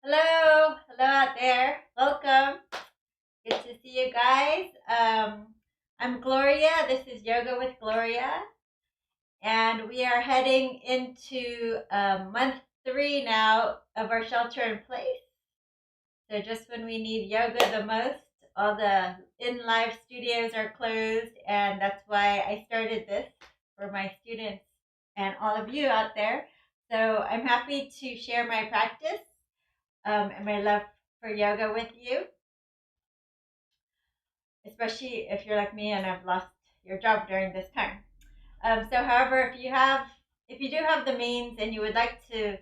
Hello out there. Welcome. Good to see you guys. I'm Gloria. This is Yoga with Gloria, and we are heading into month 3 now of our shelter in place. So just when we need yoga the most, all the in live studios are closed, and that's why I started this for my students and all of you out there. So I'm happy to share my practice and my love for yoga with you, especially if you're like me and have lost your job during this time. However, if you do have the means and you would like to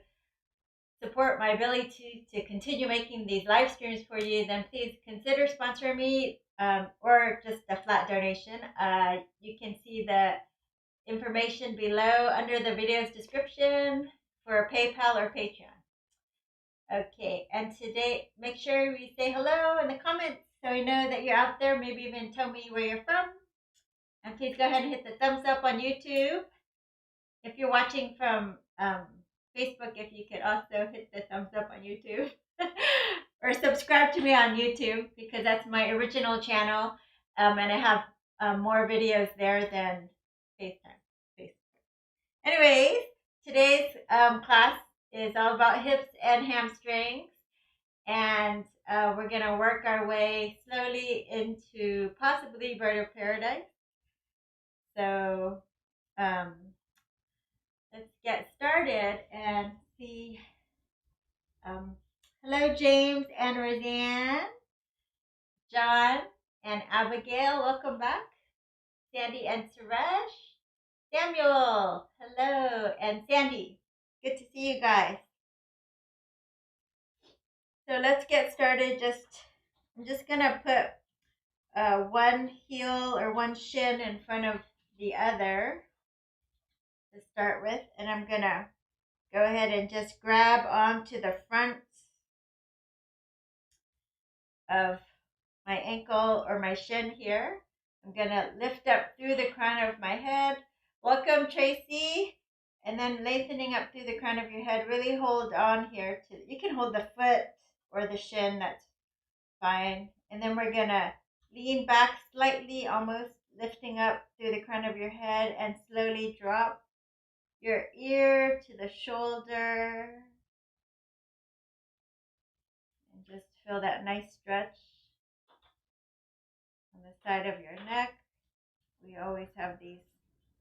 support my ability to continue making these live streams for you, then please consider sponsoring me or just a flat donation. You can see the information below under the video's description for PayPal or Patreon. Okay, and today, make sure we say hello in the comments so we know that you're out there. Maybe even tell me where you're from. And please go ahead and hit the thumbs up on YouTube. If you're watching from Facebook, if you could also hit the thumbs up on YouTube. Or subscribe to me on YouTube because that's my original channel. And I have more videos there than FaceTime. Facebook. Anyways, today's class is all about hips and hamstrings. And we're going to work our way slowly into possibly bird of paradise. So um, let's get started and see. Hello, James and Roseanne, John and Abigail. Welcome back. Sandy and Suresh. Samuel. Hello. And Sandy. Good to see you guys. So let's get started. I'm just going to put one heel or one shin in front of the other to start with, and I'm gonna go ahead and just grab onto the front of my ankle or my shin here. I'm gonna lift up through the crown of my head. Welcome, Tracy. And then lengthening up through the crown of your head. Really hold on here you can hold the foot or the shin, that's fine. And then we're gonna lean back slightly, almost lifting up through the crown of your head, and slowly drop your ear to the shoulder. And just feel that nice stretch on the side of your neck. We always have these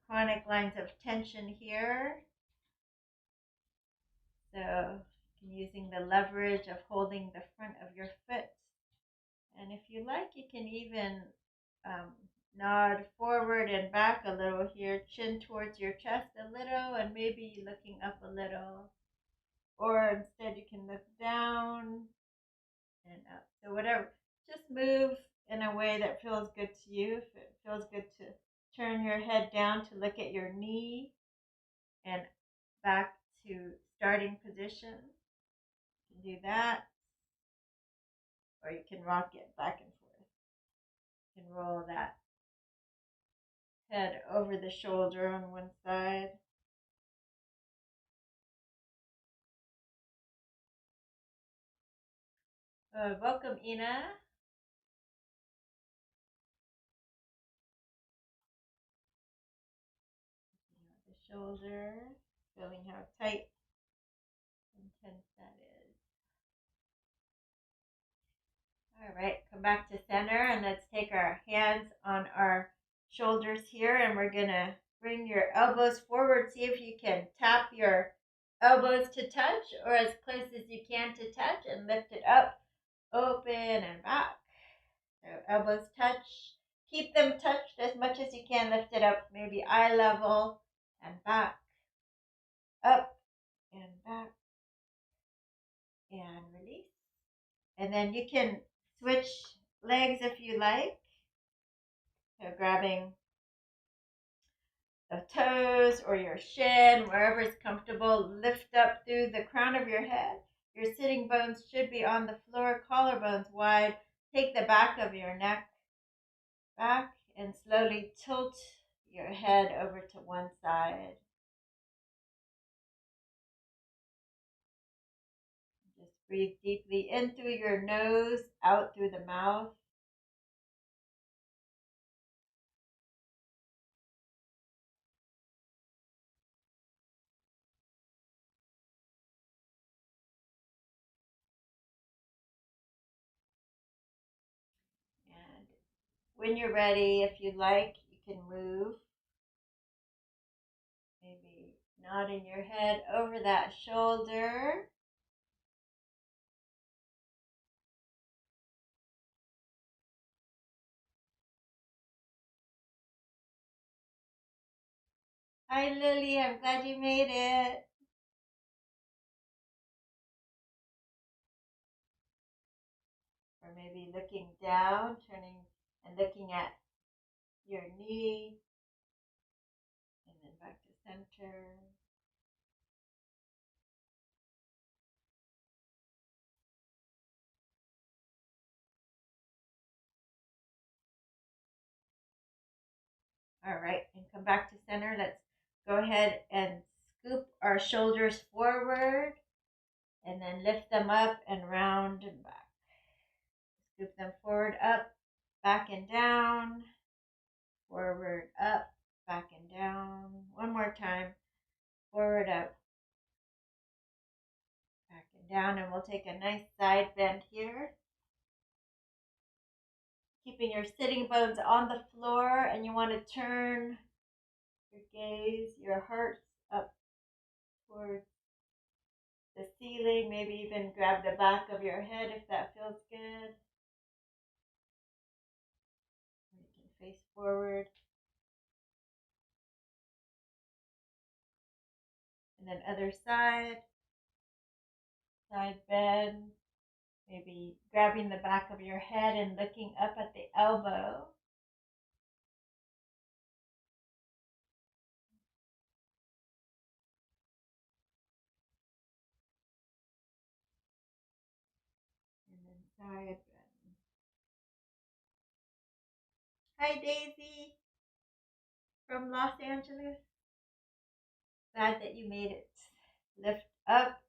chronic lines of tension here. So using the leverage of holding the front of your foot. And if you like, you can even nod forward and back a little here, chin towards your chest a little, and maybe looking up a little. Or instead, you can look down and up. So whatever, just move in a way that feels good to you. If it feels good to turn your head down to look at your knee and back to starting position, you can do that. Or you can rock it back and forth. You can roll that head over the shoulder on one side. Welcome, Ina. The shoulder, feeling how tight and tense that is. All right, come back to center and let's take our hands on our shoulders here, and we're gonna bring your elbows forward. See if you can tap your elbows to touch or as close as you can to touch, and lift it up, open and back. So elbows touch. Keep them touched as much as you can. Lift it up, maybe eye level, and back, up and back, and release. And then you can switch legs if you like. So grabbing the toes or your shin, wherever is comfortable. Lift up through the crown of your head. Your sitting bones should be on the floor, collarbones wide. Take the back of your neck back and slowly tilt your head over to one side. Just Breathe deeply in through your nose, out through the mouth. And when you're ready, if you like, you can move. Maybe nodding your head over that shoulder. Hi, Lily. I'm glad you made it. Or maybe looking down, turning and looking at your knee, and then back to center. All right, and come back to center. Let's go ahead and scoop our shoulders forward and then lift them up and round and back. Scoop them forward, up, back and down, forward, up, back and down. One more time. Forward, up, back and down. And we'll take a nice side bend here. Keeping your sitting bones on the floor, and you want to turn your gaze, your heart up towards the ceiling. Maybe even grab the back of your head if that feels good. You can face forward. And then other side, side bend. Maybe grabbing the back of your head and looking up at the elbow. And then side bend. Hi, Daisy from Los Angeles. Glad that you made it. Lift up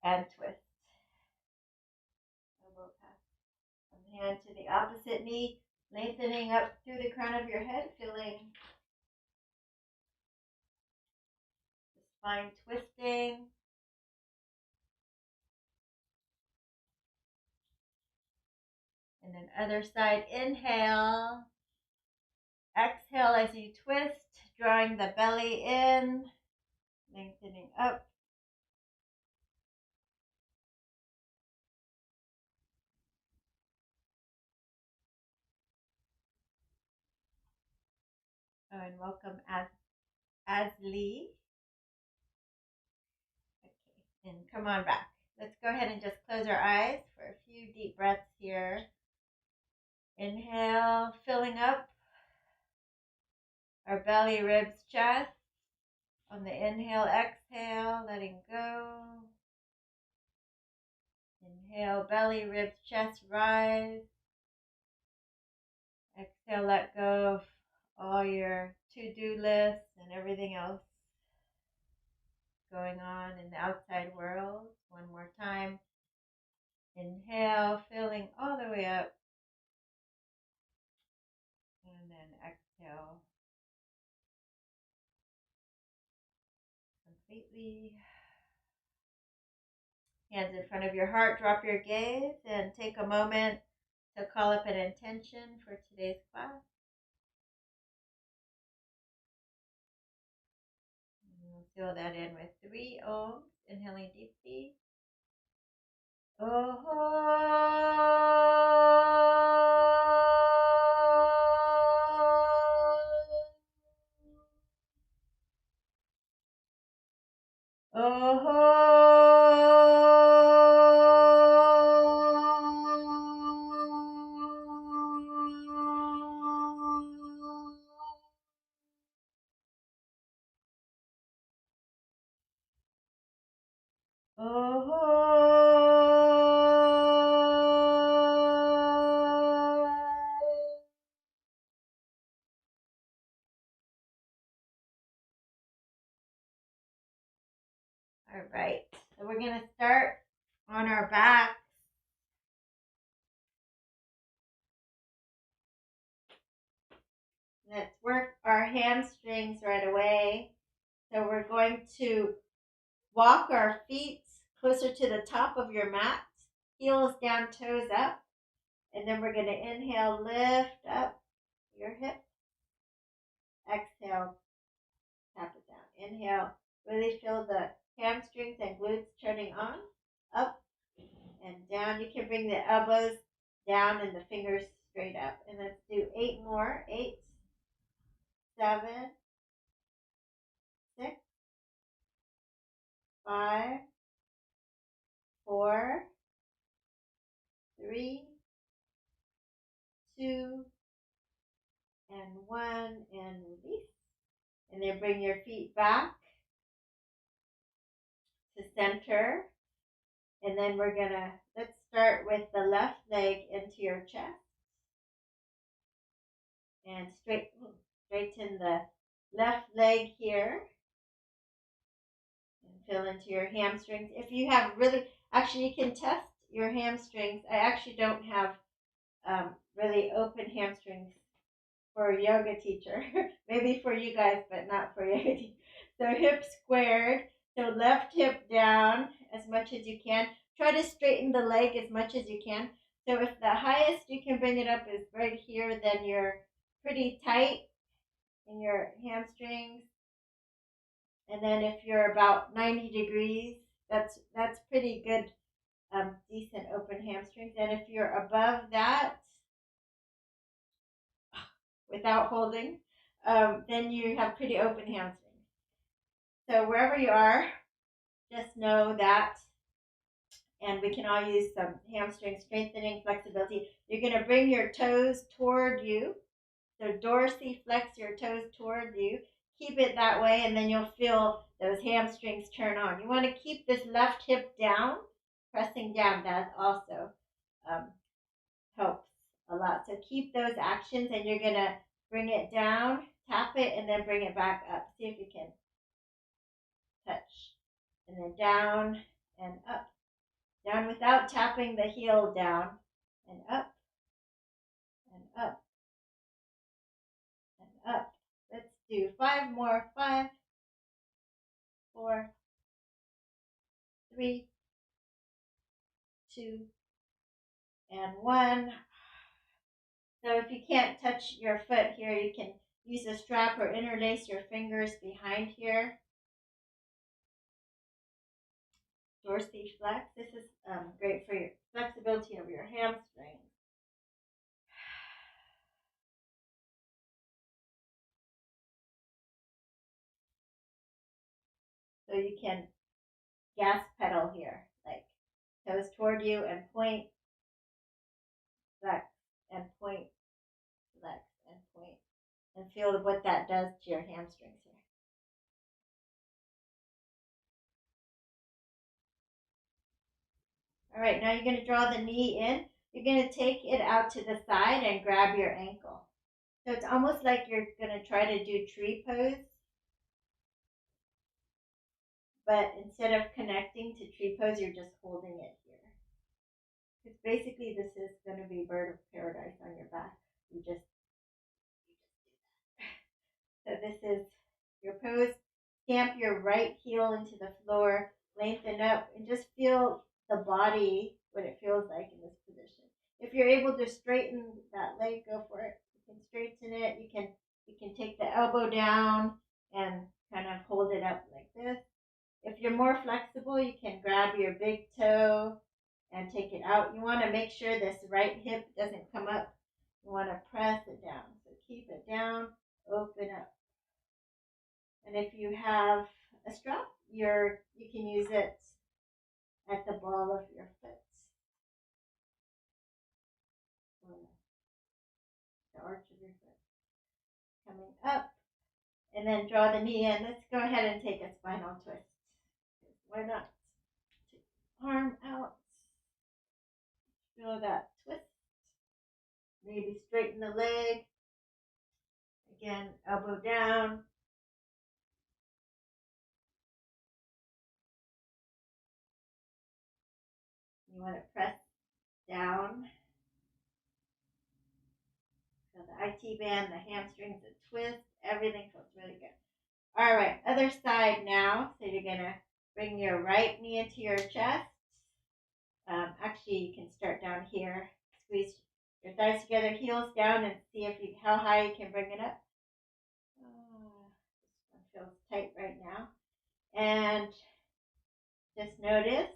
and twist. Elbow pass from hand to the opposite knee, lengthening up through the crown of your head, feeling the spine twisting. And then other side, inhale. Exhale as you twist, drawing the belly in, lengthening up. Oh, and welcome Asli. Okay, and come on back. Let's go ahead and just close our eyes for a few deep breaths here. Inhale, filling up our belly, ribs, chest. On the inhale, exhale, letting go. Inhale, belly, ribs, chest, rise. Exhale, let go of all your to-do lists and everything else going on in the outside world. One more time. Inhale, filling all the way up. And then exhale completely. Hands in front of your heart, drop your gaze, and take a moment to call up an intention for today's class. And we'll seal that in with 3 ohms, inhaling deeply. Oh. All right, so we're going to start on our back. Let's work our hamstrings right away. So we're going to walk our feet closer to the top of your mat, heels down, toes up. And then we're going to inhale, lift up your hip. Exhale, tap it down. Inhale, really feel the hamstrings and glutes turning on, up and down. You can bring the elbows down and the fingers straight up. And let's do 8 more. 8, 7, 6, 5, 4, 3, 2, and 1, and release. And then bring your feet back to center. And then let's start with the left leg into your chest. And straighten the left leg here. And feel into your hamstrings. If you have actually you can test your hamstrings. I actually don't have really open hamstrings for a yoga teacher. Maybe for you guys, but not for yoga teacher. So hip squared. So left hip down as much as you can. Try to straighten the leg as much as you can. So if the highest you can bring it up is right here, then you're pretty tight in your hamstrings. And then if you're about 90 degrees, that's pretty good, decent open hamstrings. And if you're above that, without holding, then you have pretty open hamstrings. So wherever you are, just know that. And we can all use some hamstring strengthening, flexibility. You're going to bring your toes toward you. So dorsiflex your toes toward you. Keep it that way, and then you'll feel those hamstrings turn on. You want to keep this left hip down, pressing down. That also helps a lot. So keep those actions, and you're going to bring it down, tap it, and then bring it back up. See if you can touch. And then down and up. Down without tapping the heel down, and up, and up, and up. Let's do 5 more. 5, 4, 3, 2, and 1. So if you can't touch your foot here, you can use a strap or interlace your fingers behind here. Dorsiflex. This is great for your flexibility of your hamstrings. So you can gas pedal here, like toes toward you and point, flex, and point, flex, and point, and feel what that does to your hamstrings here. All right, now you're going to draw the knee in. You're going to take it out to the side and grab your ankle. So it's almost like you're going to try to do tree pose. But instead of connecting to tree pose, you're just holding it here. Because basically this is going to be bird of paradise on your back. You just do that. So this is your pose. Stamp your right heel into the floor. Lengthen up and just feel the body, what it feels like in this position. If you're able to straighten that leg, go for it. You can straighten it. You can take the elbow down and kind of hold it up like this. If you're more flexible, you can grab your big toe and take it out. You want to make sure this right hip doesn't come up. You want to press it down. So keep it down, open up. And if you have a strap, you can use it at the ball of your foot. Or the arch of your foot. Coming up. And then draw the knee in. Let's go ahead and take a spinal twist. Why not? Arm out. Feel that twist. Maybe straighten the leg. Again, elbow down. You want to press down. So the IT band, the hamstrings, the twist, everything feels really good. All right, other side now. So you're going to bring your right knee into your chest. Actually, you can start down here. Squeeze your thighs together, heels down, and see how high you can bring it up. This one feels tight right now. And just notice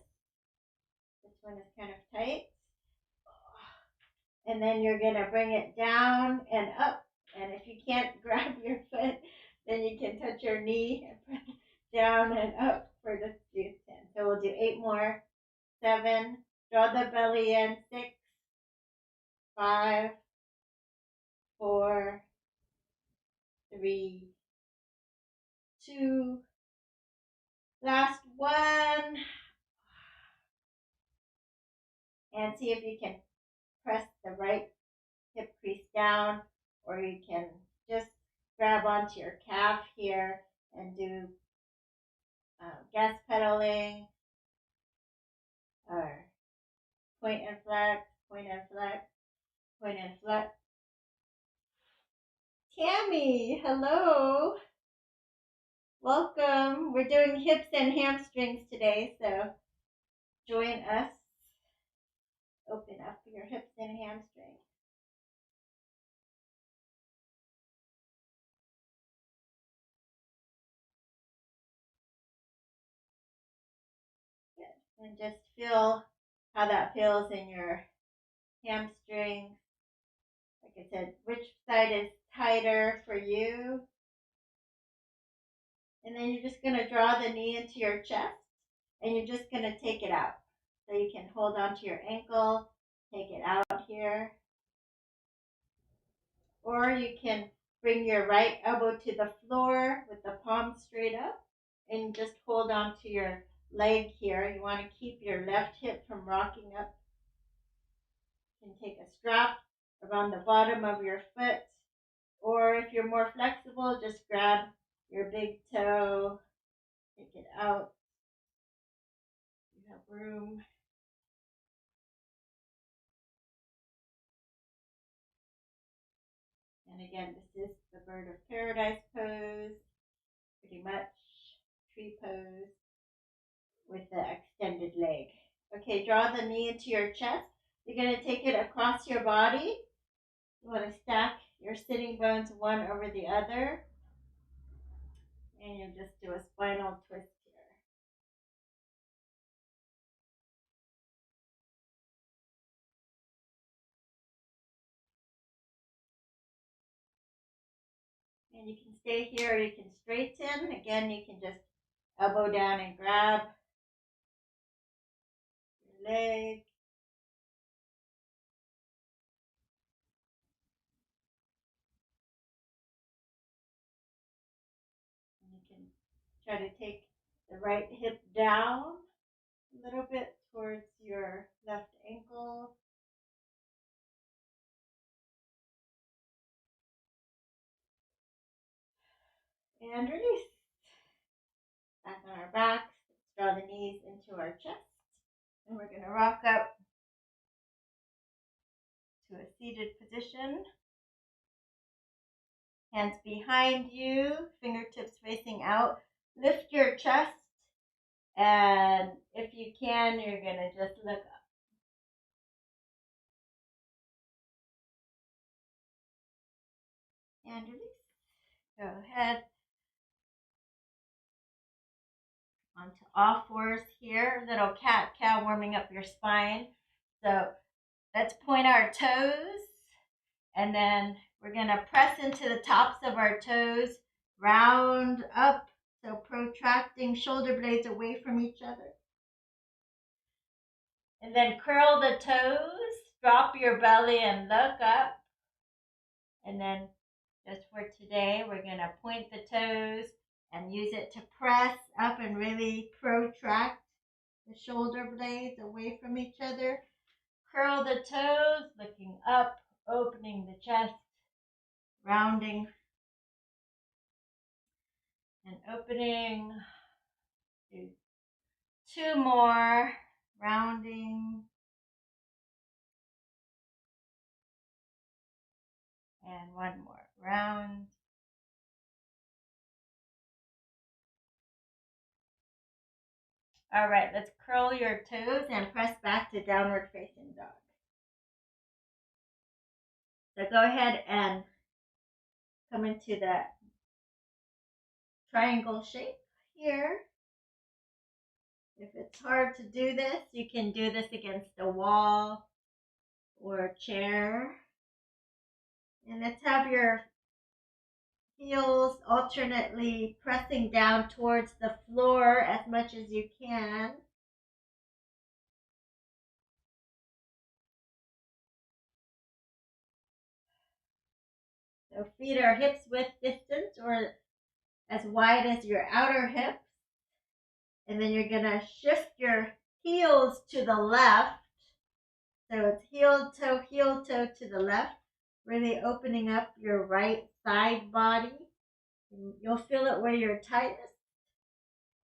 this one is kind of tight. And then you're going to bring it down and up. And if you can't grab your foot, then you can touch your knee and press down and up for the 10. So we'll do 8 more. 7. Draw the belly in. 6. 5. 4. 3. 2. Last one. And see if you can press the right hip crease down, or you can just grab onto your calf here and do gas pedaling or point and flex, point and flex, point and flex. Tammy, hello. Welcome. We're doing hips and hamstrings today, so join us. Open up your hips and hamstrings. Good. And just feel how that feels in your hamstrings. Like I said, which side is tighter for you? And then you're just going to draw the knee into your chest, and you're just going to take it out. So you can hold onto your ankle, take it out here. Or you can bring your right elbow to the floor with the palm straight up and just hold on to your leg here. You want to keep your left hip from rocking up. You can take a strap around the bottom of your foot. Or if you're more flexible, just grab your big toe, take it out. You have room. And again, this is the bird of paradise pose, pretty much tree pose with the extended leg. Okay, draw the knee into your chest. You're going to take it across your body. You want to stack your sitting bones one over the other. And you just do a spinal twist here. And you can stay here or you can straighten. Again, you can just elbow down and grab your leg. And you can try to take the right hip down a little bit towards your left ankle. And release. Back on our backs. Draw the knees into our chest. And we're going to rock up to a seated position. Hands behind you, fingertips facing out. Lift your chest. And if you can, you're going to just look up. And release. Go ahead. Onto all fours here. Little cat-cow warming up your spine. So let's point our toes. And then we're going to press into the tops of our toes. Round up. So protracting shoulder blades away from each other. And then curl the toes. Drop your belly and look up. And then just for today, we're going to point the toes and use it to press up and really protract the shoulder blades away from each other. Curl the toes, looking up, opening the chest, rounding and opening. Do 2 more. rounding. And one more round. All right, let's curl your toes and press back to downward facing dog. So go ahead and come into the triangle shape here. If it's hard to do this, you can do this against a wall or a chair. And let's have your heels alternately pressing down towards the floor as much as you can. So feet are hips width distance or as wide as your outer hips. And then you're going to shift your heels to the left. So it's heel toe to the left, really opening up your right side body. And you'll feel it where you're tightest.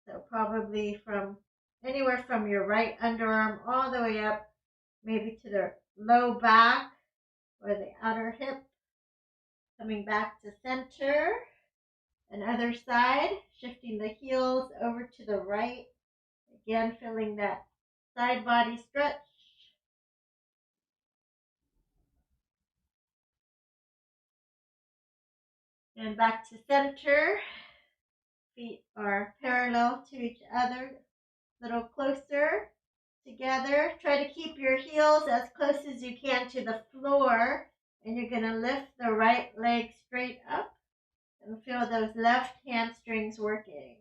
So probably from anywhere from your right underarm all the way up, maybe to the low back or the outer hip. Coming back to center. And other side, shifting the heels over to the right. Again, feeling that side body stretch. And back to center. Feet are parallel to each other, a little closer together. Try to keep your heels as close as you can to the floor. And you're going to lift the right leg straight up and feel those left hamstrings working.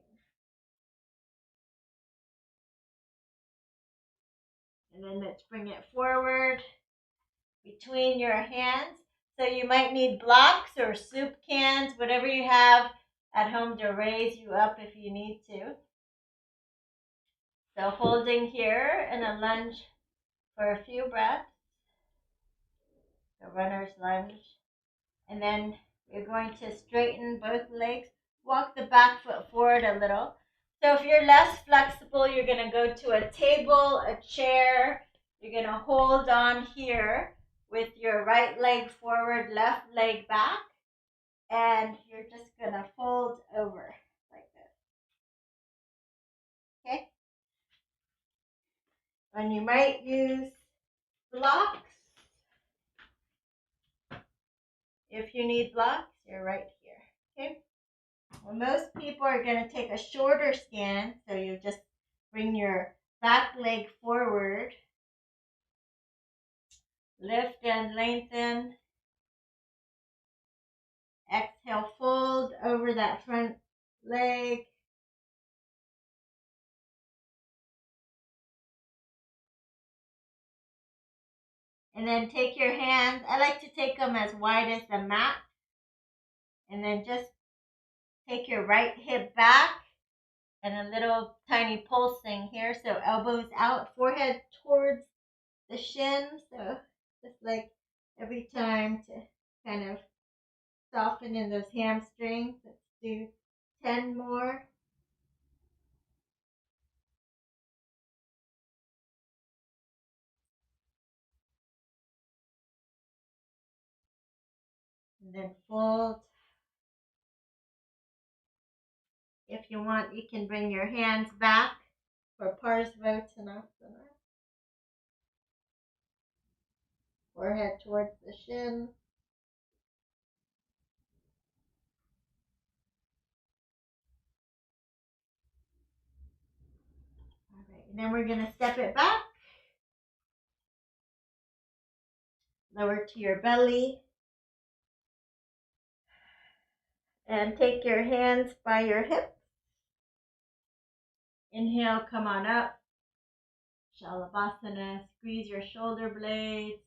And then let's bring it forward between your hands. So you might need blocks or soup cans, whatever you have at home to raise you up if you need to. So holding here in a lunge for a few breaths, the runner's lunge. And then you're going to straighten both legs, walk the back foot forward a little. So if you're less flexible, you're going to go to a table, a chair. You're going to hold on here with your right leg forward, left leg back. And you're just going to fold over like this. Okay? And you might use blocks. If you need blocks, you're right here. Okay? Well, most people are going to take a shorter stand, so you just bring your back leg forward, lift and lengthen, exhale, fold over that front leg, and then take your hands, I like to take them as wide as the mat, and then just take your right hip back, and a little tiny pulsing here, so elbows out, forehead towards the shin, so just like every time to kind of soften in those hamstrings. Let's do 10 more. And then fold. If you want, you can bring your hands back for Parsvottanasana. Forehead towards the shin. All right, and then we're going to step it back. Lower to your belly. And take your hands by your hips. Inhale, come on up. Shalabhasana, squeeze your shoulder blades.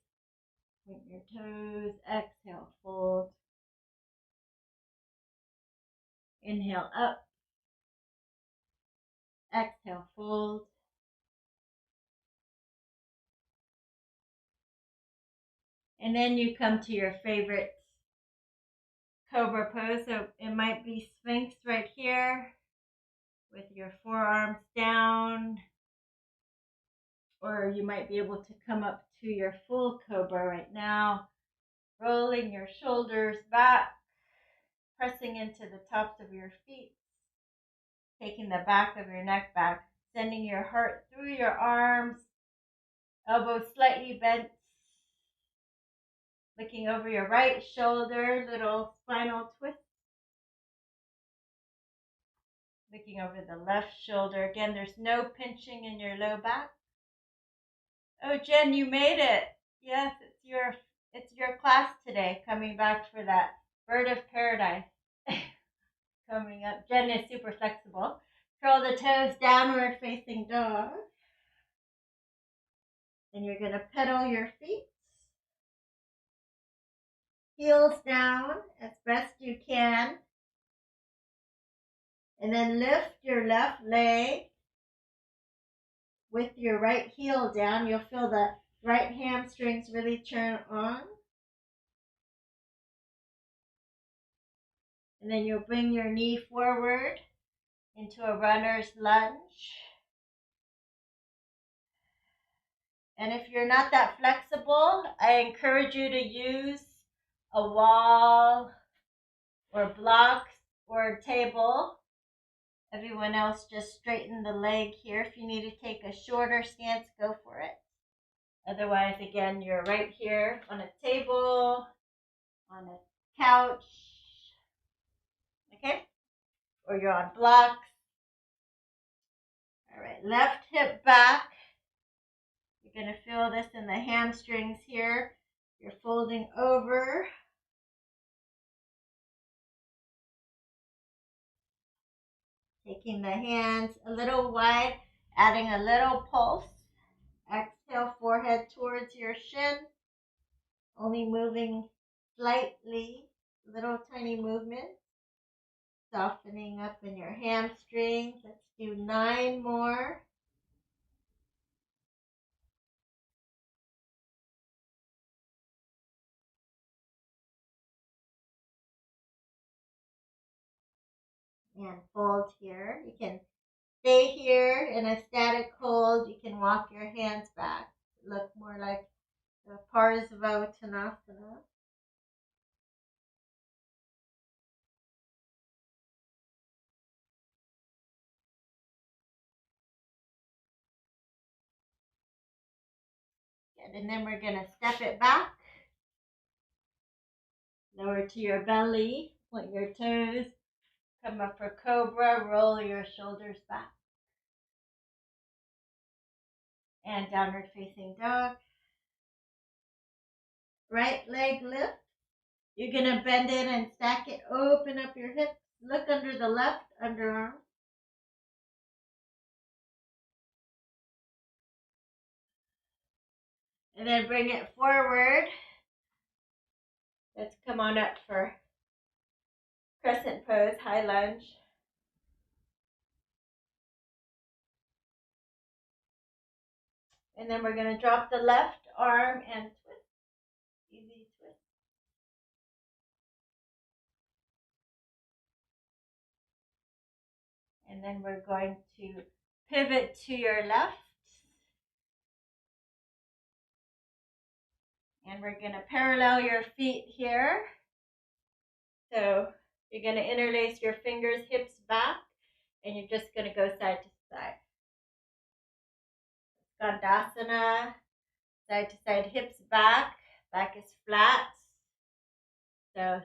Point your toes. Exhale, fold. Inhale up. Exhale, fold. And then you come to your favorite cobra pose. So it might be Sphinx right here with your forearms down. or you might be able to come up to your full cobra right now, rolling your shoulders back, pressing into the tops of your feet, taking the back of your neck back, sending your heart through your arms, elbows slightly bent, looking over your right shoulder, little spinal twist. Looking over the left shoulder. Again, there's no pinching in your low back. Oh, Jen, you made it. Yes, it's your class today. Coming back for that bird of paradise. Coming up. Jen is super flexible. Curl the toes, downward facing dog. And you're gonna pedal your feet. Heels down as best you can. And then lift your left leg with your right heel down. You'll feel the right hamstrings really turn on. And then you'll bring your knee forward into a runner's lunge. And if you're not that flexible, I encourage you to use a wall or blocks or a table. Everyone else just straighten the leg here. If you need to take a shorter stance, go for it. Otherwise, again, you're right here on a table, on a couch, okay? Or you're on blocks. All right, left hip back. You're going to feel this in the hamstrings here. You're folding over. Taking the hands a little wide, adding a little pulse. Exhale, forehead towards your shin. Only moving slightly, little tiny movements. Softening up in your hamstrings. Let's do 9 more. And fold here. You can stay here in a static hold. You can walk your hands back. Look more like the Parsvottanasana. Good. And then we're going to step it back. Lower to your belly. Point your toes. Come up for cobra. Roll your shoulders back. And downward facing dog. Right leg lift. You're going to bend it and stack it. Open up your hips. Look under the left underarm. And then bring it forward. Let's come on up for crescent pose, high lunge. And then we're going to drop the left arm and twist. Easy twist. And then we're going to pivot to your left. And we're going to parallel your feet here. So you're going to interlace your fingers, hips back, and you're just going to go side to side. Skandasana, side to side, hips back, back is flat. So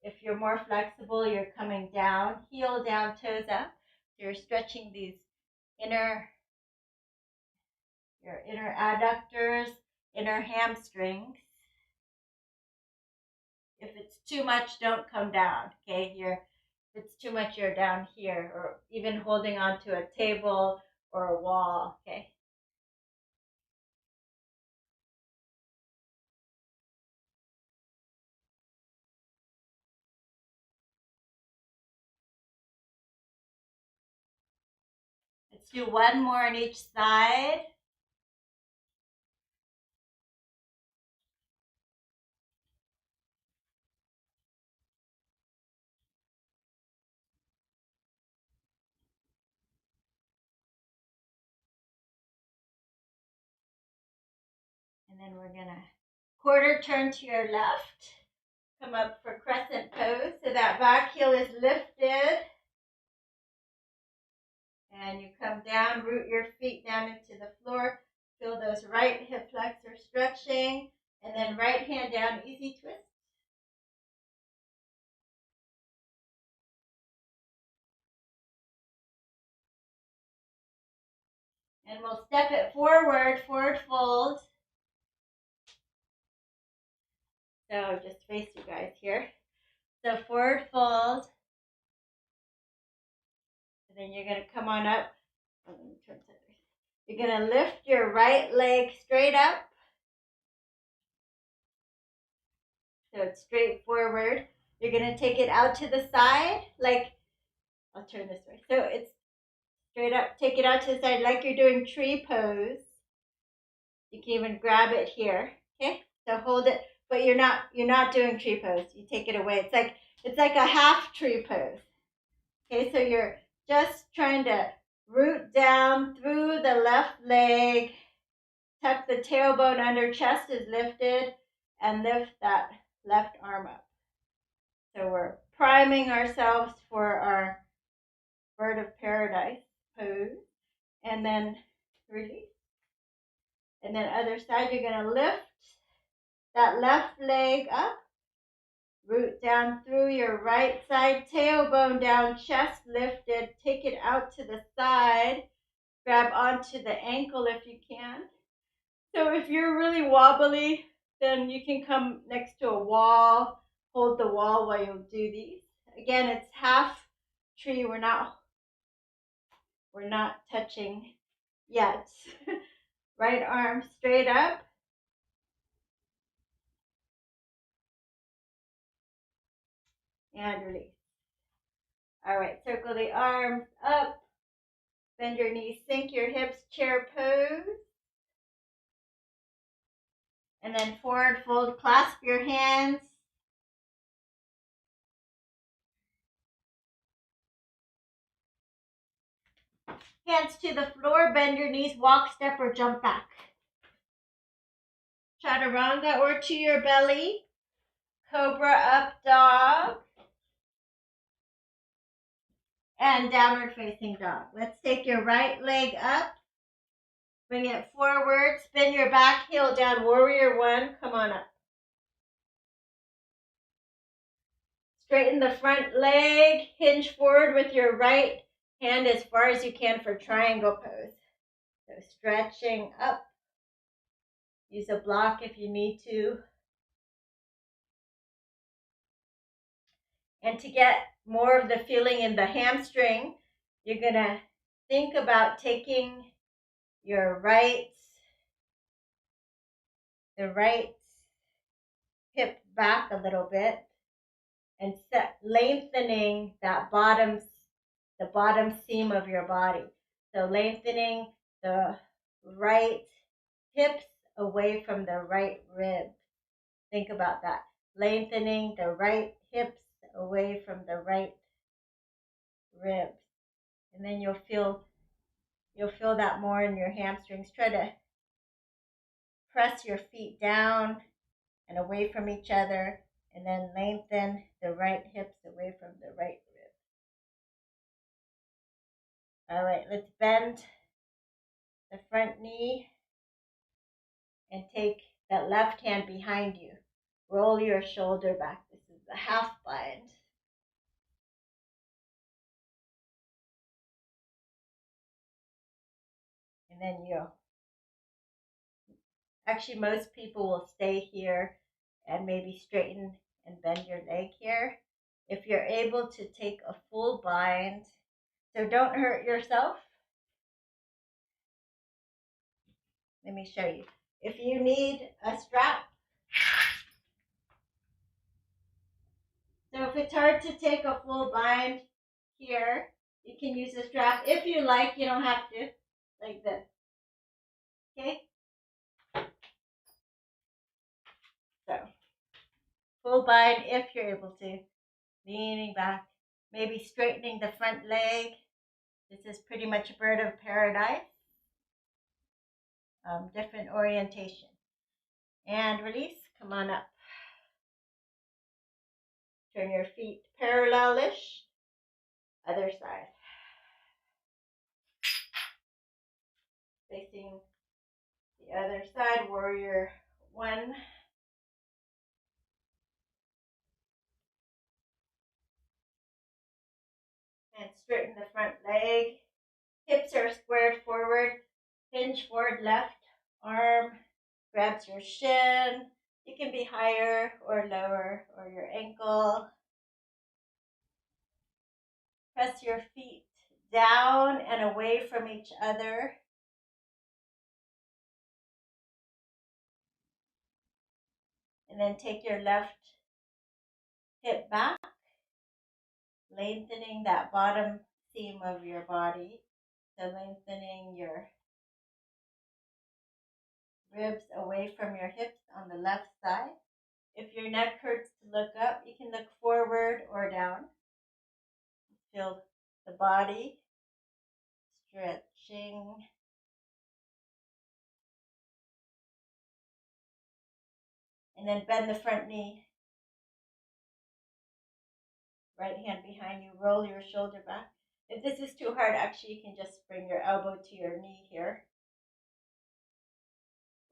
if you're more flexible, you're coming down, heel down, toes up. So you're stretching these your inner adductors, inner hamstrings. If it's too much, don't come down, okay? If it's too much, you're down here, or even holding onto a table or a wall, okay? Let's do 1 more on each side. And then we're gonna quarter turn to your left. Come up for crescent pose. So that back heel is lifted. And you come down, root your feet down into the floor. Feel those right hip flexors stretching. And then right hand down, easy twist. And we'll step it forward, forward fold. So just face you guys here. So forward fold. And then you're going to come on up. Oh, let me turn sideways. You're going to lift your right leg straight up. So it's straight forward. You're going to take it out to the side. Like, I'll turn this way. So it's straight up. Take it out to the side like you're doing tree pose. You can even grab it here. Okay? So hold it. But you're not doing tree pose. You take it away. It's like a half tree pose. Okay, so you're just trying to root down through the left leg, tuck the tailbone under, chest is lifted, and lift that left arm up. So we're priming ourselves for our bird of paradise pose, and then release. And then other side, you're going to lift that left leg up, root down through your right side, tailbone down, chest lifted, take it out to the side, grab onto the ankle if you can. So if you're really wobbly, then you can come next to a wall, hold the wall while you do these. Again, it's half tree, we're not touching yet. Right arm straight up. And release. All right, circle the arms up. Bend your knees, sink your hips, chair pose. And then forward fold, clasp your hands. Hands to the floor, bend your knees, walk, step, or jump back. Chaturanga or to your belly. Cobra up dog. And downward facing dog. Let's take your right leg up. Bring it forward. Spin your back heel down. Warrior one. Come on up. Straighten the front leg. Hinge forward with your right hand as far as you can for triangle pose. So stretching up. Use a block if you need to. And to get more of the feeling in the hamstring, you're going to think about taking your the right hip back a little bit and lengthening the bottom seam of your body. So lengthening the right hips away from the right rib. Think about that. Lengthening the right hips away from the right ribs. And then you'll feel that more in your hamstrings. Try to press your feet down and away from each other, and then lengthen the right hips away from the right rib. All right, let's bend the front knee and take that left hand behind you. Roll your shoulder back. This is the half bind. And then actually most people will stay here and maybe straighten and bend your leg here. If you're able to take a full bind, so don't hurt yourself. Let me show you. If you need a strap, so if it's hard to take a full bind here, you can use a strap. If you like, you don't have to, like this. Okay? So, full bind if you're able to. Leaning back, maybe straightening the front leg. This is pretty much a bird of paradise. Different orientation. And release. Come on up. Turn your feet parallel-ish. Other side. Facing the other side, warrior one. And straighten the front leg. Hips are squared forward. Hinge forward left. Arm grabs your shin. You can be higher or lower, or your ankle. Press your feet down and away from each other. And then take your left hip back, lengthening that bottom seam of your body. So lengthening your ribs away from your hips on the left side. If your neck hurts to look up, you can look forward or down. Feel the body stretching. And then bend the front knee. Right hand behind you. Roll your shoulder back. If this is too hard, actually you can just bring your elbow to your knee here.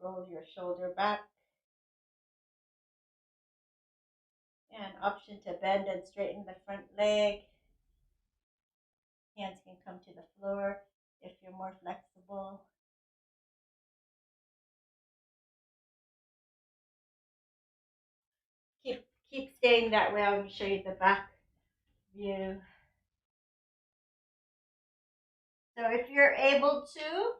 Roll your shoulder back. And option to bend and straighten the front leg. Hands can come to the floor if you're more flexible. Keep staying that way. I'm going to show you the back view. So if you're able to,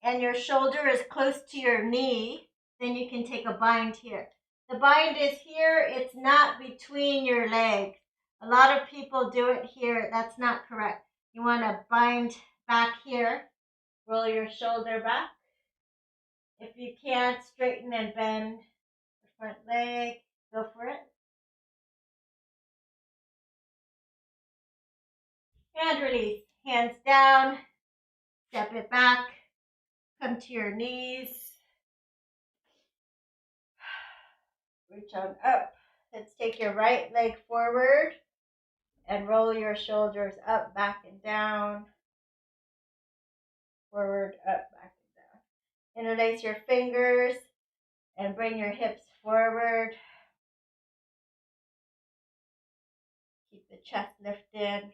and your shoulder is close to your knee, then you can take a bind here. The bind is here. It's not between your legs. A lot of people do it here. That's not correct. You want to bind back here. Roll your shoulder back. If you can't, straighten and bend the front leg. Go for it. And release. Hands down. Step it back. Come to your knees. Reach on up. Let's take your right leg forward and roll your shoulders up, back, and down. Forward, up, back, and down. Interlace your fingers and bring your hips forward. Keep the chest lifted.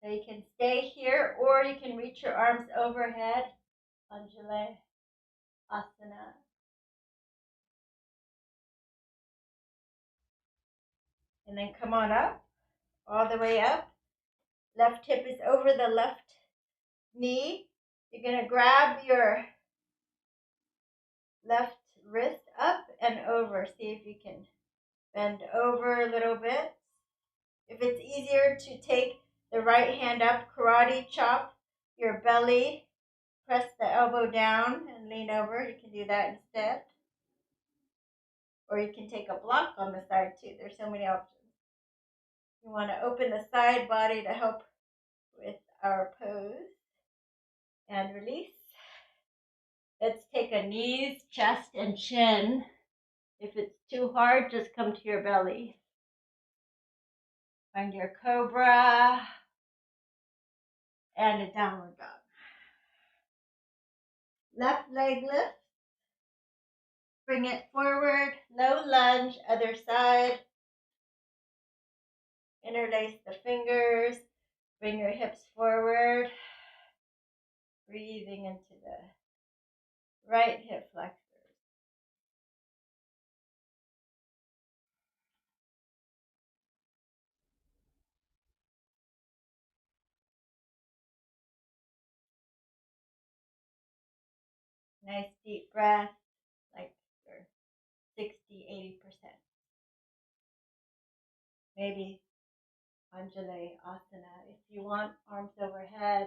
So you can stay here, or you can reach your arms overhead. Injure, asana. And then come on up, all the way up. Left hip is over the left knee. You're going to grab your left wrist up and over. See if you can bend over a little bit. If it's easier to take the right hand up, karate chop your belly, press the elbow down and lean over. You can do that instead. Or you can take a block on the side too. There's so many options. You want to open the side body to help with our pose. And release. Let's take a knees, chest, and chin. If it's too hard, just come to your belly. Find your cobra and a downward dog. Left leg lift. Bring it forward, low lunge, other side. Interlace the fingers. Bring your hips forward. Breathing into the right hip flexors. Nice deep breath, like you're 60-80%. Maybe Anjali Asana if you want, arms overhead.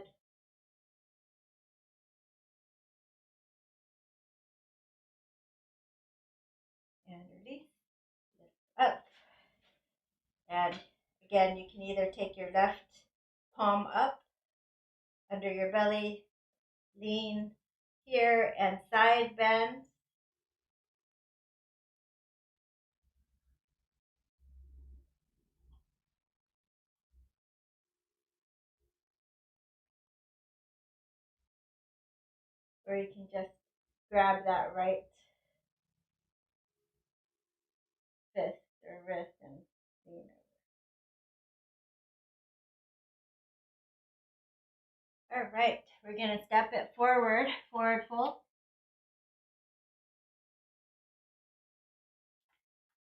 and release, lift up. And again, you can either take your left palm up under your belly, lean here, and side bend. Or you can just grab that right fist or wrist and lean over. All right, we're going to step it forward fold.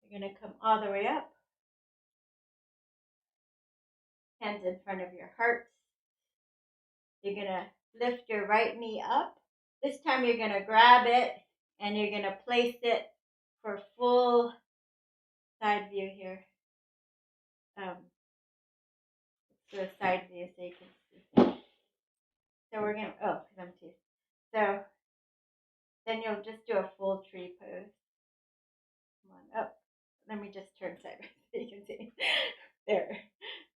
You're going to come all the way up. Hands in front of your heart. You're going to lift your right knee up. This time you're going to grab it and you're going to place it for full side view here. Let's do a side view so you can see. So we're going to, because I'm too. So then you'll just do a full tree pose. Come on up. Let me just turn sideways so you can see. There.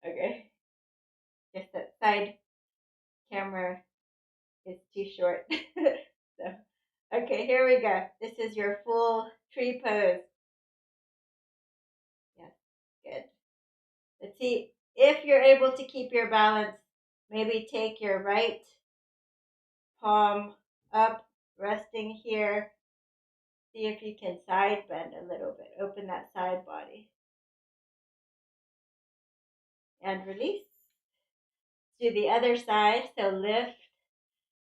Okay. Just that side camera is too short. So, okay, here we go. This is your full tree pose. Yes, good. Let's see if you're able to keep your balance. Maybe take your right palm up, resting here. See if you can side bend a little bit. Open that side body. And release. Do the other side. So lift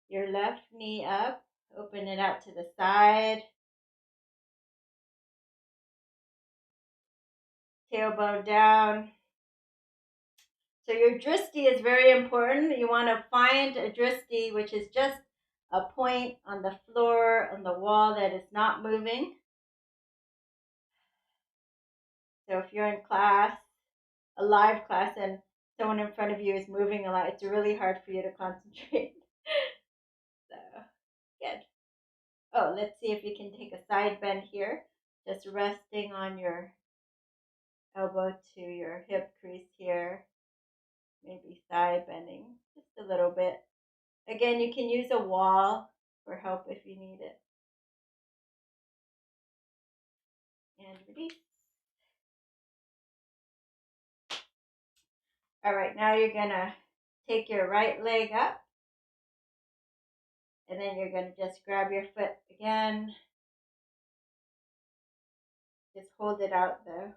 your left knee up. Open it out to the side. Tailbone down. So your drishti is very important. You want to find a drishti, which is just a point on the floor, on the wall that is not moving. So if you're in class, a live class, and someone in front of you is moving a lot, it's really hard for you to concentrate. So, good. Oh, let's see if you can take a side bend here. Just resting on your elbow to your hip crease here. Maybe side bending just a little bit. Again, you can use a wall for help if you need it. And release. All right, now you're going to take your right leg up. And then you're going to just grab your foot again. Just hold it out though.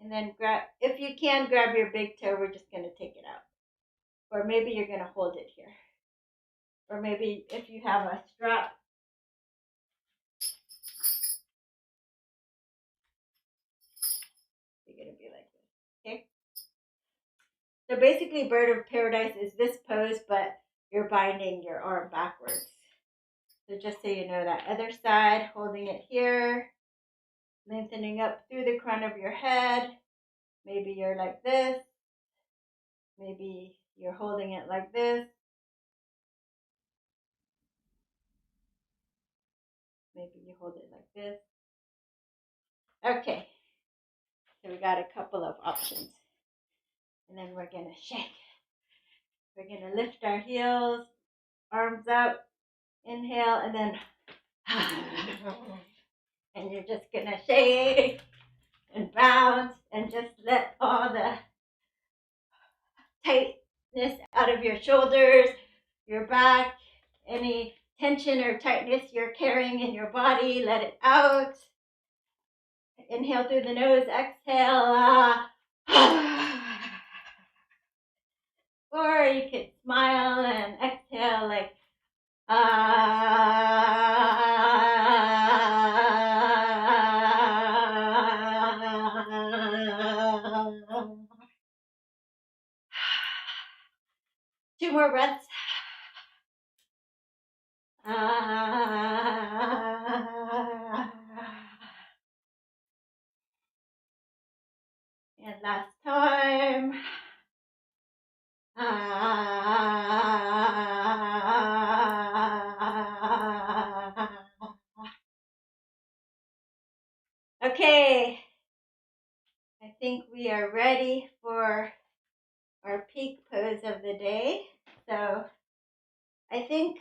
And then grab, if you can, grab your big toe. We're just going to take it out. Or maybe you're going to hold it here. Or maybe if you have a strap, you're going to be like this. Okay? So basically, bird of paradise is this pose, but you're binding your arm backwards. So just so you know, that other side, holding it here, lengthening up through the crown of your head. Maybe you're like this. Maybe you're holding it like this. Maybe you hold it like this. Okay. So we got a couple of options. And then we're going to shake. We're going to lift our heels, arms up, inhale, and then and you're just going to shake and bounce and just let all the tightness out of your shoulders, your back, any tension or tightness you're carrying in your body, let it out. Inhale through the nose, exhale. Or you could smile and exhale like Two more breaths. And last time. are ready for our peak pose of the day. So I think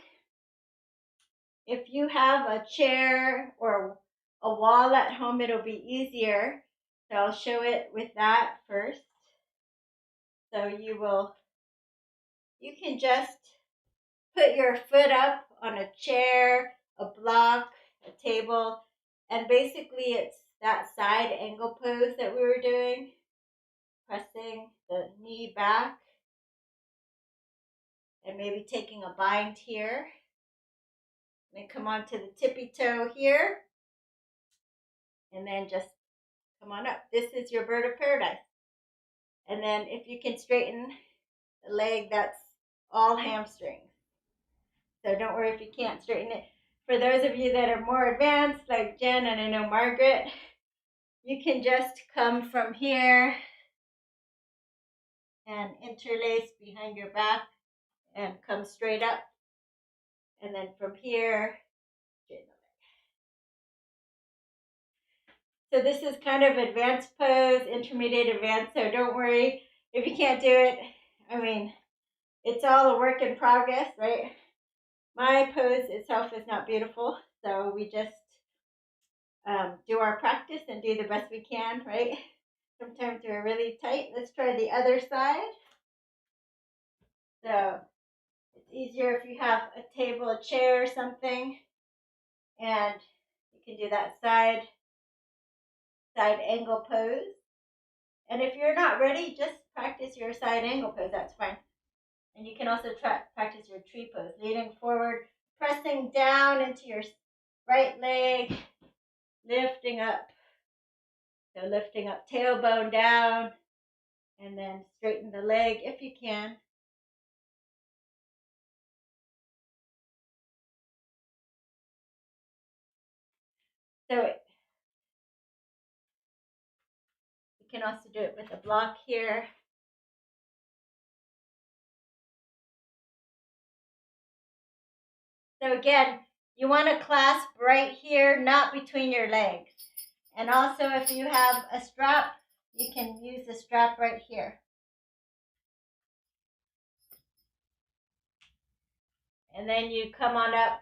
if you have a chair or a wall at home, it'll be easier. So I'll show it with that first. So you can just put your foot up on a chair, a block, a table, and basically it's that side angle pose that we were doing, pressing the knee back and maybe taking a bind here. Then come on to the tippy toe here and then just come on up. This is your bird of paradise. And then if you can straighten the leg, that's all hamstrings. So don't worry if you can't straighten it. For those of you that are more advanced, like Jen and I know Margaret, you can just come from here and interlace behind your back and come straight up. And then from here, straighten the leg. So this is kind of advanced pose, intermediate advanced, so don't worry if you can't do it. I mean, it's all a work in progress, right? My pose itself is not beautiful, so we just do our practice and do the best we can, right? Sometimes we're really tight. Let's try the other side. So it's easier if you have a table, a chair, or something, and you can do that side angle pose. And if you're not ready, just practice your side angle pose. That's fine. And you can also practice your tree pose, leaning forward, pressing down into your right leg, lifting up. So lifting up, tailbone down, and then straighten the leg if you can. So you can also do it with a block here. So again, you want to clasp right here, not between your legs. And also if you have a strap, you can use the strap right here. And then you come on up.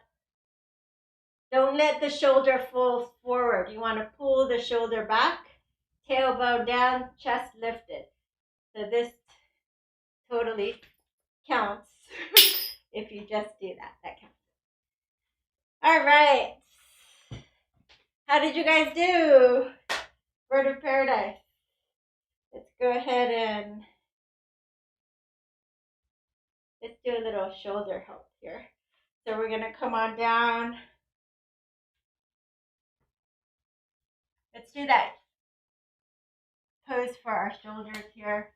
Don't let the shoulder fall forward. You want to pull the shoulder back, tailbone down, chest lifted. So this totally counts. If you just do that, that counts. All right. How did you guys do? Bird of paradise. Let's go ahead and let's do a little shoulder help here. So we're going to come on down. Let's do that pose for our shoulders here.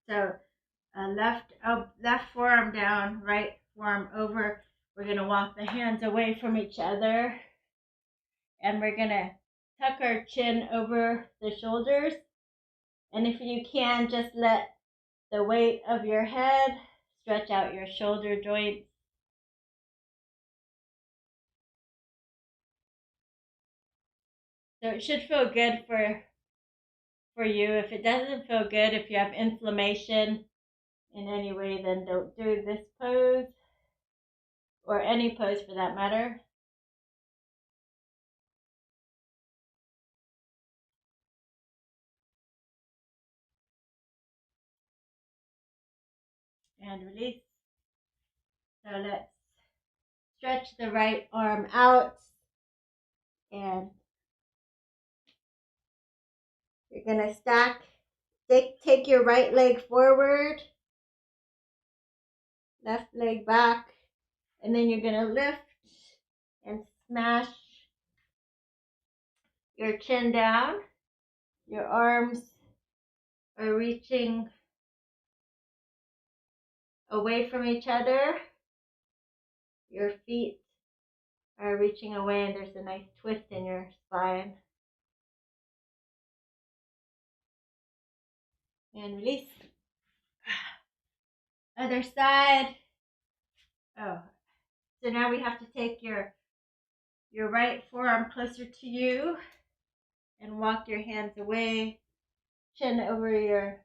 So left forearm down, right forearm over. We're going to walk the hands away from each other. And we're going to tuck our chin over the shoulders. And if you can, just let the weight of your head stretch out your shoulder joints. So it should feel good for you. If it doesn't feel good, if you have inflammation in any way, then don't do this pose or any pose for that matter. And release. So let's stretch the right arm out and you're going to stack. Take your right leg forward, left leg back, and then you're going to lift and smash your chin down. Your arms are reaching away from each other. Your feet are reaching away and there's a nice twist in your spine. And release. Other side. Oh, so now we have to take your right forearm closer to you and walk your hands away, chin over your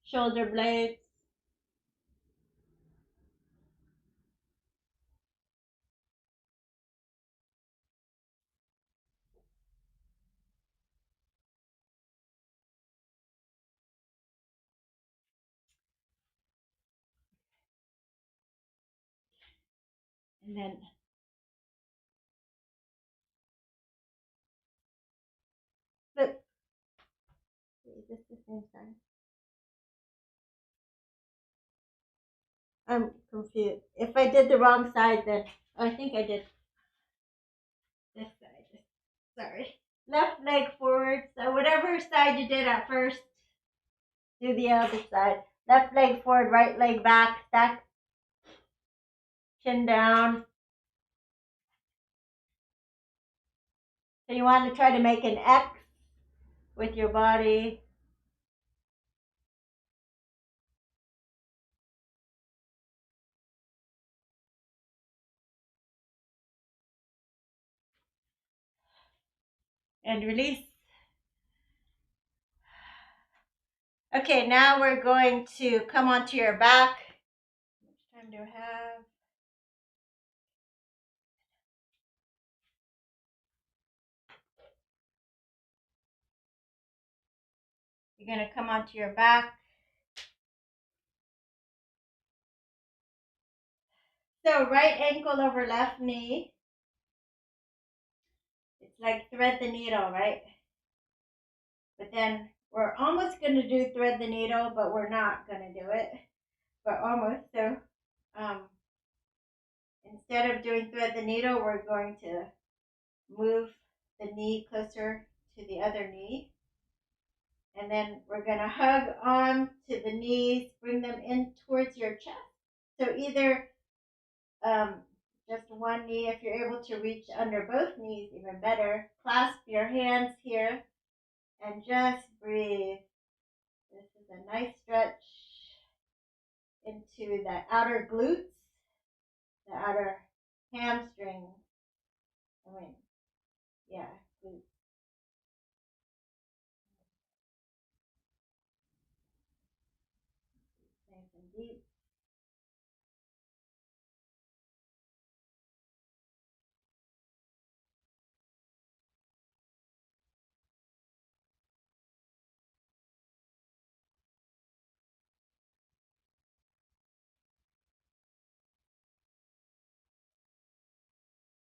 shoulder blades. And then flip. Just the same side. I'm confused. If I did the wrong side, then I think I did this side. Sorry. Left leg forward. So whatever side you did at first, do the other side. Left leg forward, right leg back, stack, chin down. So you want to try to make an X with your body. And release. Okay, now we're going to come onto your back. How much time do I have? You're going to come onto your back. So right ankle over left knee. It's like thread the needle, right? But then we're almost going to do thread the needle, but we're not going to do it. But almost. So instead of doing thread the needle, we're going to move the knee closer to the other knee. And then we're going to hug on to the knees, bring them in towards your chest. So either just one knee, if you're able to reach under both knees, even better. Clasp your hands here and just breathe. This is a nice stretch into the outer glutes, the outer hamstring. Glutes. Nice and deep.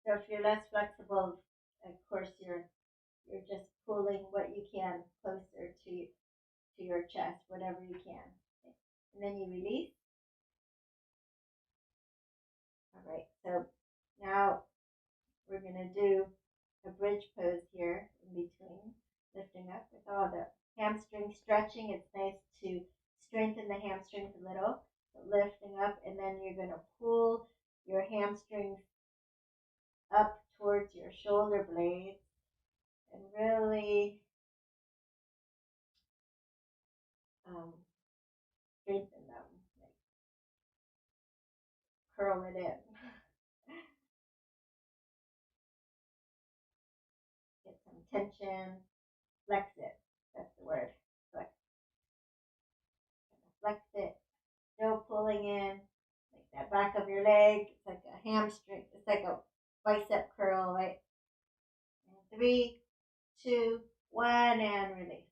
So if you're less flexible, of course you're just pulling what you can closer to your chest, whatever you can. Okay. And then you release. All right, so now we're going to do a bridge pose here in between, lifting up with all the hamstring stretching. It's nice to strengthen the hamstrings a little, lifting up, and then you're going to pull your hamstrings up towards your shoulder blades and really strengthen them, like curl it in. Get some tension, flex it. That's the word. Flex. Flex it. Still pulling in, like that back of your leg. It's like a hamstring. It's like a bicep curl, right? And 3, 2, 1, and release.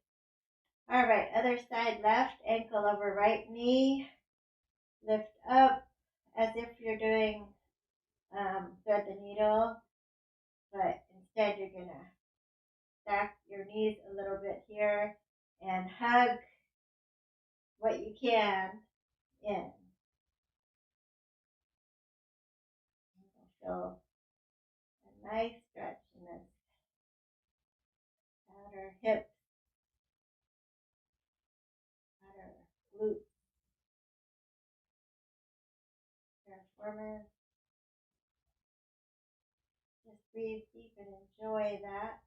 All right, other side left, ankle over right knee. Lift up as if you're doing thread the needle, but instead you're going to stack your knees a little bit here and hug what you can in. Feel a nice stretch in this outer hips, outer glutes, performance. Just breathe deep and enjoy that.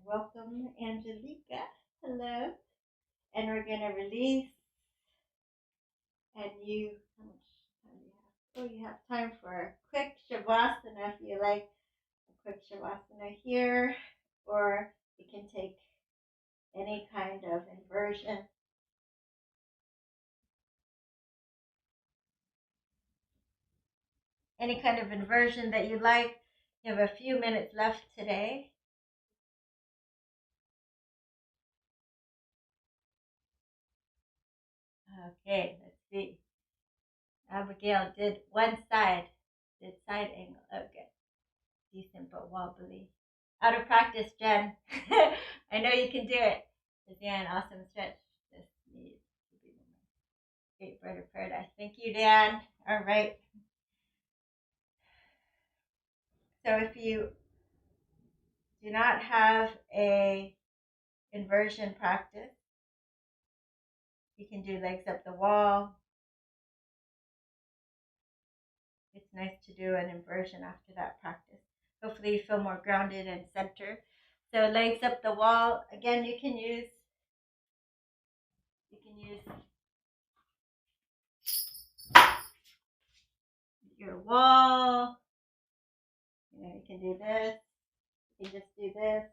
welcome, Angelica. Hello. And we're going to release. And how much time do you have? Oh, you have time for a quick Shavasana if you like a quick Shavasana here. Or you can take any kind of inversion. Any kind of inversion that you like. You have a few minutes left today. Okay, let's see. Abigail did one side. Did side angle. Okay. Decent but wobbly. Out of practice, Jen. I know you can do it. Dan, awesome stretch. This needs to be more. Great bird of paradise. Thank you, Dan. All right. So if you do not have a inversion practice, you can do legs up the wall. It's nice to do an inversion after that practice. Hopefully you feel more grounded and centered. So legs up the wall. Again, you can use your wall. You can do this. You can just do this.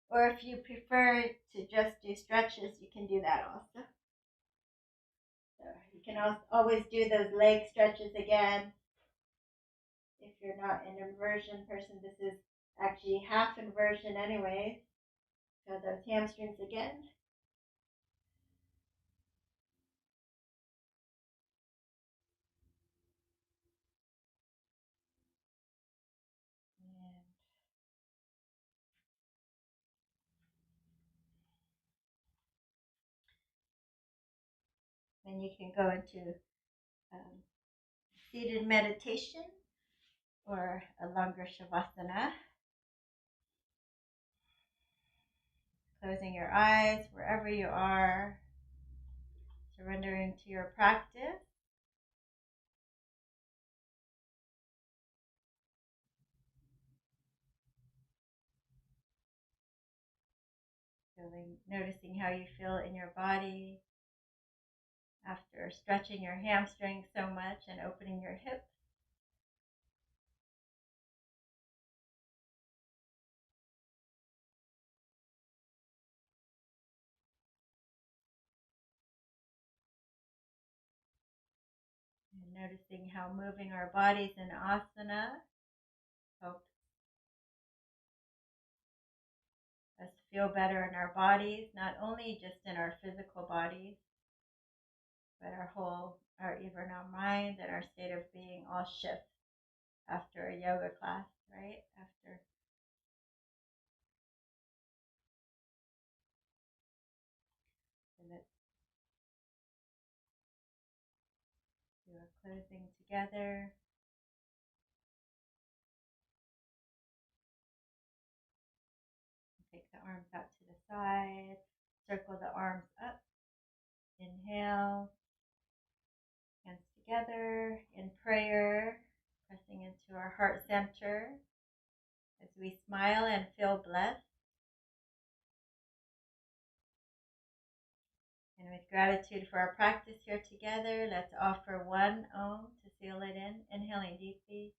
Or if you prefer to just do stretches, you can do that also. So you can always do those leg stretches again. If you're not an inversion person, this is actually half inversion anyway. So those hamstrings again. Then you can go into seated meditation or a longer shavasana. Closing your eyes wherever you are, surrendering to your practice. Noticing how you feel in your body after stretching your hamstrings so much and opening your hips. And noticing how moving our bodies in asana helps us feel better in our bodies, not only just in our physical bodies, but even our mind and our state of being all shifts after a yoga class, right? So let's do a closing together. Take the arms out to the side, circle the arms up. Inhale, hands together in prayer, pressing into our heart center as we smile and feel blessed. And with gratitude for our practice here together, let's offer one Om to seal it in. Inhaling deeply.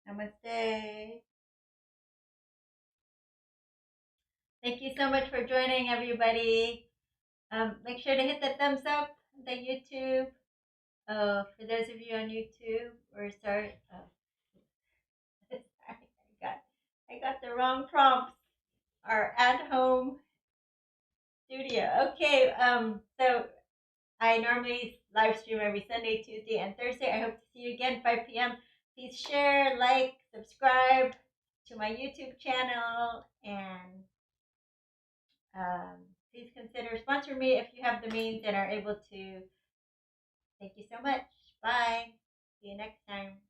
Namaste. Thank you so much for joining, everybody. Make sure to hit the thumbs up on the YouTube. For those of you on YouTube, or sorry, I got the wrong prompts. Our at-home studio. Okay. So I normally live stream every Sunday, Tuesday, and Thursday. I hope to see you again 5 p.m. Please share, like, subscribe to my YouTube channel, and please consider sponsor me if you have the means and are able to Thank you so much. Bye. See you next time.